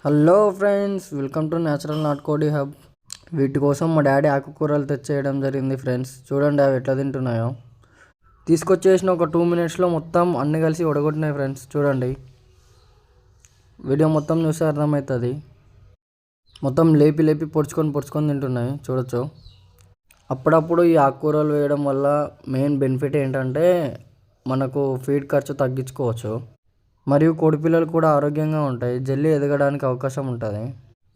Hello friends, welcome to natural నాటుకోడి hub. వీటి కోసం మా డాడీ ఆకుకూరలు తెచ్చేయడం జరిగింది ఫ్రెండ్స్. చూడండి అవి ఎట్లా తింటున్నాయో. తీసుకొచ్చేసిన ఒక 2 మినిట్స్లో మొత్తం అన్నీ కలిసి ఉడగొట్టినాయి ఫ్రెండ్స్. చూడండి, వీడియో మొత్తం చూస్తే అర్థమవుతుంది. మొత్తం లేపి లేపి పొడుచుకొని తింటున్నాయి, చూడొచ్చు. అప్పుడప్పుడు ఈ ఆకుకూరలు వేయడం వల్ల మెయిన్ బెనిఫిట్ ఏంటంటే మనకు ఫీడ్ ఖర్చు తగ్గించుకోవచ్చు, మరియు కోడిపిల్లలు కూడా ఆరోగ్యంగా ఉంటాయి, జల్దీ ఎదగడానికి అవకాశం ఉంటుంది.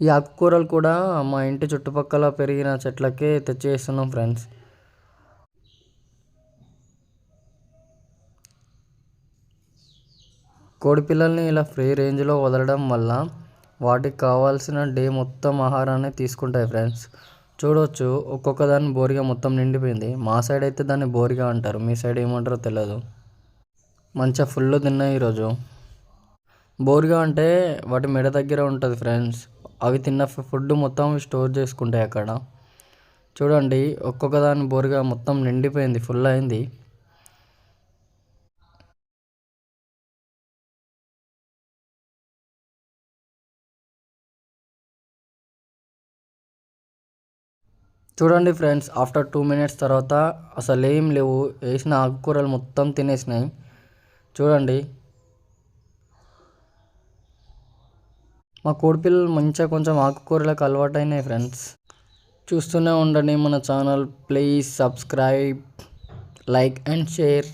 ఈ ఆకుకూరలు కూడా మా ఇంటి చుట్టుపక్కల పెరిగిన చెట్లకే తెచ్చేస్తున్నాం ఫ్రెండ్స్. కోడిపిల్లల్ని ఇలా ఫ్రీ రేంజ్లో వదలడం వల్ల వాటికి కావాల్సిన డే మొత్తం ఆహారాన్ని తీసుకుంటాయి ఫ్రెండ్స్. చూడవచ్చు, ఒక్కొక్క దాన్ని బోరిగా మొత్తం నిండిపోయింది. మా సైడ్ అయితే దాన్ని బోరిగా అంటారు, మీ సైడ్ ఏమంటారో తెలియదు. మంచిగా ఫుల్ తిన్నాయి ఈరోజు. బోరిగా అంటే వాటి మెడ దగ్గర ఉంటుంది ఫ్రెండ్స్. అవి తిన్న ఫుడ్ మొత్తం స్టోర్ చేసుకుంటాయి అక్కడ. చూడండి, ఒక్కొక్క దాని బోరిగా మొత్తం నిండిపోయింది, ఫుల్ అయింది. చూడండి ఫ్రెండ్స్, ఆఫ్టర్ 2 మినిట్స్ తర్వాత అసలు ఏం లేవు, వేసిన ఆకుకూరలు మొత్తం తినేసినాయి. చూడండి, మా కోడిపిల్లలు మంచిగా కొంచెం ఆకుకూరలకు అలవాటు అయినాయి ఫ్రెండ్స్. చూస్తూనే ఉండండి మన channel. Please subscribe, like and share.